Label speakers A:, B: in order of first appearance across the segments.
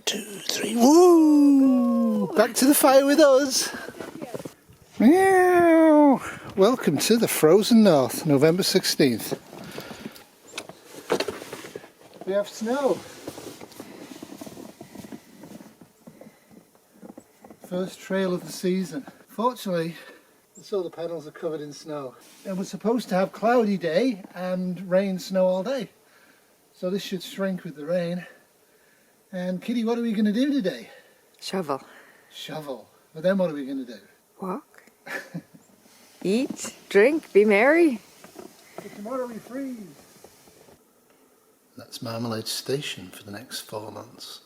A: 2, 3, woo! Back to the fire with us. Meow! Welcome to the frozen north, November 16th. We have snow. First trail of the season. Fortunately, the solar panels are covered in snow. And we're supposed to have cloudy day and rain, snow all day. So this should shrink with the rain. And Kitty, what are we going to do today?
B: Shovel.
A: Shovel. But then what are we going to do?
B: Walk. Eat, drink, be merry.
A: But tomorrow we freeze. That's Marmalade Station for the next 4 months.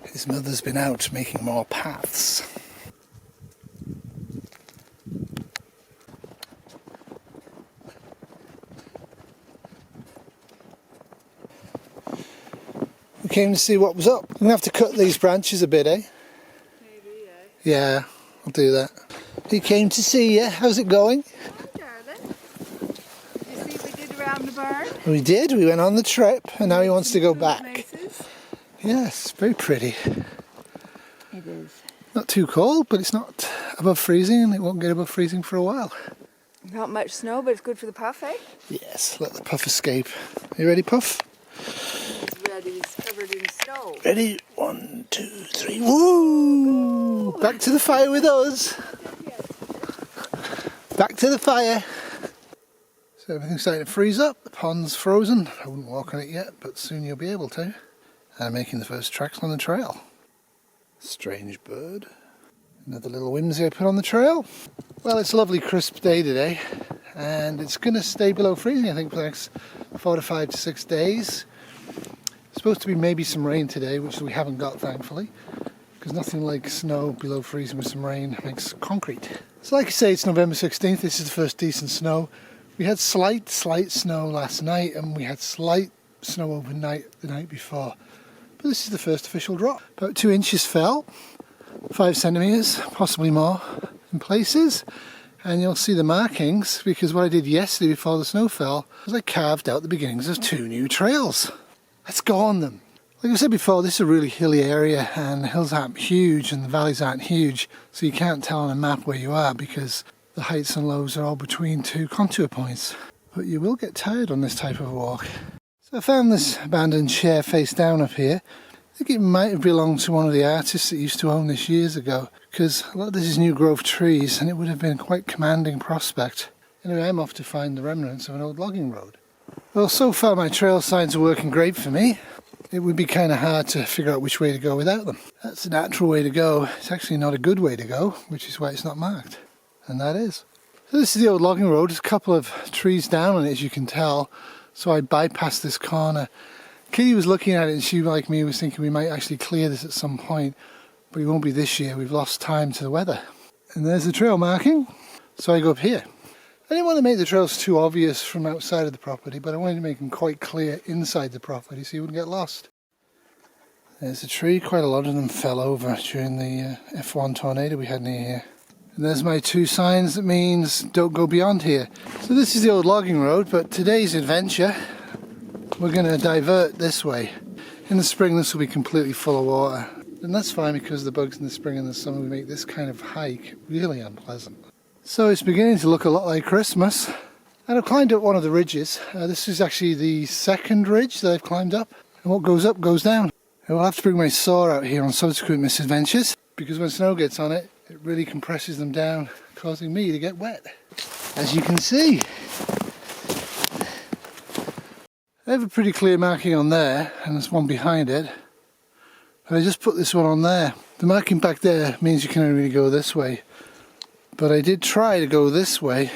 A: His mother's been out making more paths. We came to see what was up. I'm going to have to cut these branches a bit, eh?
B: Maybe,
A: Yeah, I'll do that. He came to see you. How's it going?
B: Hi, darling. Did you see what we did around the barn?
A: We did. We went on the trip and now he wants to go back.
B: Places?
A: Yes, very pretty.
B: It is.
A: Not too cold, but it's not above freezing and it won't get above freezing for a while.
B: Not much snow, but it's good for the puff, eh?
A: Yes, let the puff escape. Are you ready, Puff?
B: He's ready. He's covered in snow.
A: Ready? 1, 2, 3, woo! Back to the fire with us. Back to the fire. So everything's starting to freeze up. The pond's frozen. I wouldn't walk on it yet, but soon you'll be able to. And I'm making the first tracks on the trail. Strange bird. Another little whimsy I put on the trail. Well, it's a lovely crisp day today, and it's going to stay below freezing, I think, for the next 4 to 5 to 6 days. Supposed to be maybe some rain today, which we haven't got, thankfully, because nothing like snow below freezing with some rain makes concrete. So like I say, it's November 16th. This is the first decent snow. We had slight snow last night, and we had slight snow overnight the night before. But this is the first official drop. About 2 inches fell, 5 centimetres, possibly more in places. And you'll see the markings, because what I did yesterday before the snow fell was I carved out the beginnings of 2 new trails. Let's go on them. Like I said before, this is a really hilly area and the hills aren't huge and the valleys aren't huge, so you can't tell on a map where you are because the heights and lows are all between 2 contour points. But you will get tired on this type of walk. So I found this abandoned chair face down up here. I think it might have belonged to one of the artists that used to own this years ago, because a lot of this is new growth trees and it would have been a quite commanding prospect. Anyway, I'm off to find the remnants of an old logging road. Well, so far my trail signs are working great for me. It would be kind of hard to figure out which way to go without them. That's a natural way to go. It's actually not a good way to go, which is why it's not marked. And that is. So this is the old logging road. There's a couple of trees down on it, as you can tell. So I bypassed this corner. Kitty was looking at it and she, like me, was thinking we might actually clear this at some point. But it won't be this year. We've lost time to the weather. And there's the trail marking. So I go up here. I didn't want to make the trails too obvious from outside of the property, but I wanted to make them quite clear inside the property so you wouldn't get lost. There's a tree. Quite a lot of them fell over during the F1 tornado we had near here. And there's my 2 signs that means don't go beyond here. So this is the old logging road, but today's adventure, we're going to divert this way. In the spring this will be completely full of water. And that's fine because the bugs in the spring and the summer will make this kind of hike really unpleasant. So it's beginning to look a lot like Christmas. And I've climbed up one of the ridges. This is actually the second ridge that I've climbed up. And what goes up goes down. I will have to bring my saw out here on subsequent misadventures, because when snow gets on it, it really compresses them down, causing me to get wet. As you can see. I have a pretty clear marking on there, and there's one behind it. But I just put this one on there. The marking back there means you can only really go this way. But I did try to go this way,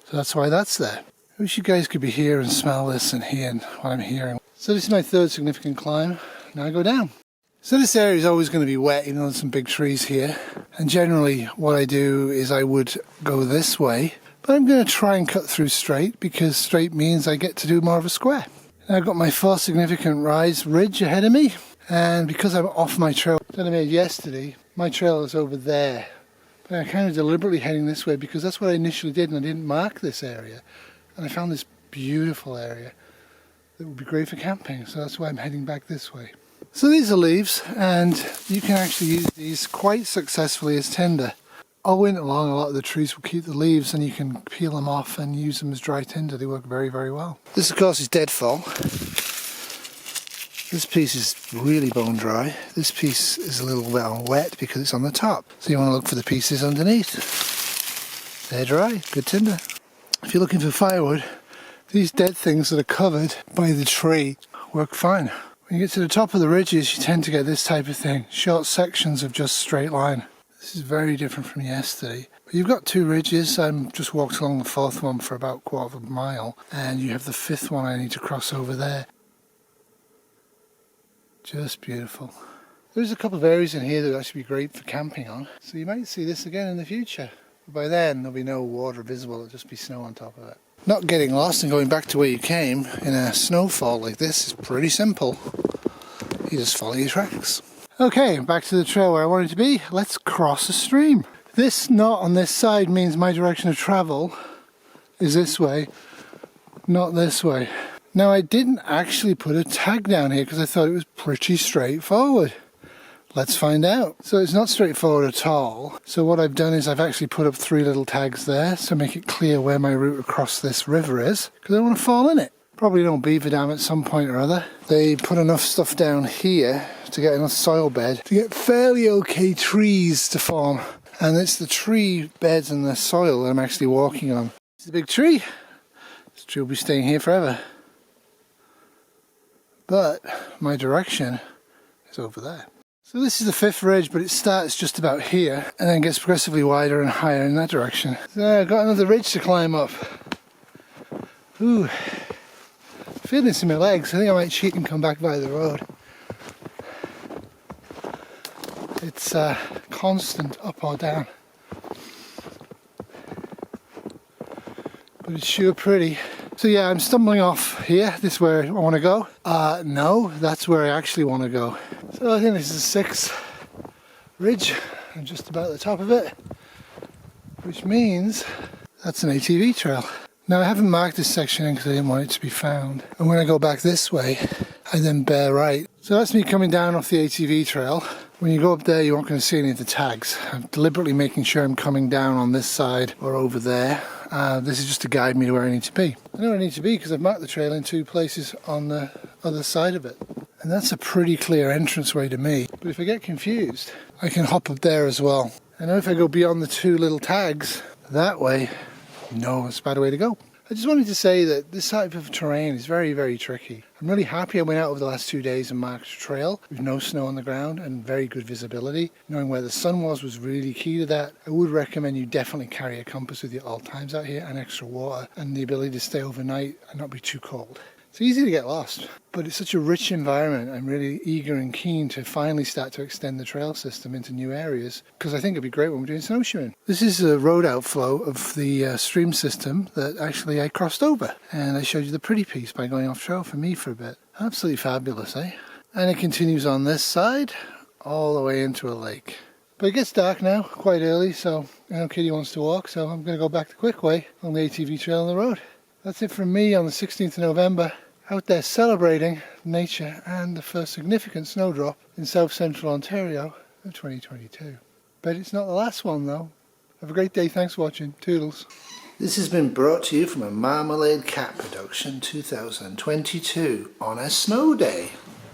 A: so that's why that's there. I wish you guys could be here and smell this and hear what I'm hearing. So this is my 3rd significant climb. Now I go down. So this area is always going to be wet, even though there's some big trees here. And generally what I do is I would go this way. But I'm going to try and cut through straight, because straight means I get to do more of a square. And I've got my 4 significant ridge ahead of me. And because I'm off my trail that I made yesterday, my trail is over there. But I'm kind of deliberately heading this way because that's what I initially did, and I didn't mark this area. And I found this beautiful area that would be great for camping, so that's why I'm heading back this way. So these are leaves, and you can actually use these quite successfully as tinder. All winter long, a lot of the trees will keep the leaves, and you can peel them off and use them as dry tinder. They work very, very well. This, of course, is deadfall. This piece is really bone dry. This piece is a little well wet because it's on the top. So you want to look for the pieces underneath. They're dry, good tinder. If you're looking for firewood, these dead things that are covered by the tree work fine. When you get to the top of the ridges, you tend to get this type of thing. Short sections of just straight line. This is very different from yesterday. But you've got 2 ridges. I'm just walked along the 4th one for about 1/4 mile. And you have the 5th one I need to cross over there. Just beautiful. There's a couple of areas in here that would actually be great for camping on. So you might see this again in the future. But by then, there'll be no water visible. It'll just be snow on top of it. Not getting lost and going back to where you came in a snowfall like this is pretty simple. You just follow your tracks. Okay, back to the trail where I wanted to be. Let's cross a stream. This knot on this side means my direction of travel is this way, not this way. Now I didn't actually put a tag down here because I thought it was pretty straightforward. Let's find out. So it's not straightforward at all. So what I've done is I've actually put up 3 little tags there to make it clear where my route across this river is, because I don't want to fall in it. Probably don't beaver dam at some point or other. They put enough stuff down here to get enough soil bed to get fairly okay trees to form. And it's the tree beds and the soil that I'm actually walking on. It's a big tree. This tree will be staying here forever. But my direction is over there. So this is the 5th ridge, but it starts just about here and then gets progressively wider and higher in that direction. So I've got another ridge to climb up. Ooh, feel this in my legs. I think I might cheat and come back by the road. It's constant up or down. But it's sure pretty. So yeah, I'm stumbling off here. This is where I want to go. No, that's where I actually want to go. So I think this is the 6th ridge. I'm just about at the top of it, which means that's an ATV trail. Now I haven't marked this section in because I didn't want it to be found. And when I go back this way, I then bear right. So that's me coming down off the ATV trail. When you go up there, you aren't going to see any of the tags. I'm deliberately making sure I'm coming down on this side or over there. This is just to guide me to where I need to be. I know where I need to be because I've marked the trail in 2 places on the other side of it. And that's a pretty clear entranceway to me. But if I get confused, I can hop up there as well. I know if I go beyond the 2 little tags, that way, no, it's a bad way to go. I just wanted to say that this type of terrain is very, very tricky. I'm really happy I went out over the last 2 days and marked a trail with no snow on the ground and very good visibility. Knowing where the sun was really key to that. I would recommend you definitely carry a compass with you at all times out here and extra water and the ability to stay overnight and not be too cold. It's easy to get lost, but it's such a rich environment. I'm really eager and keen to finally start to extend the trail system into new areas because I think it'd be great when we're doing snowshoeing. This is a road outflow of the stream system that actually I crossed over, and I showed you the pretty piece by going off trail for me for a bit. Absolutely fabulous, eh? And it continues on this side all the way into a lake. But it gets dark now, quite early, so I know Kitty wants to walk, so I'm going to go back the quick way on the ATV trail on the road. That's it from me on the 16th of November, out there celebrating nature and the first significant snowdrop in south central Ontario of 2022. Bet it's not the last one though. Have a great day, thanks for watching, toodles. This has been brought to you from a Marmalade Cat production 2022 on a snow day.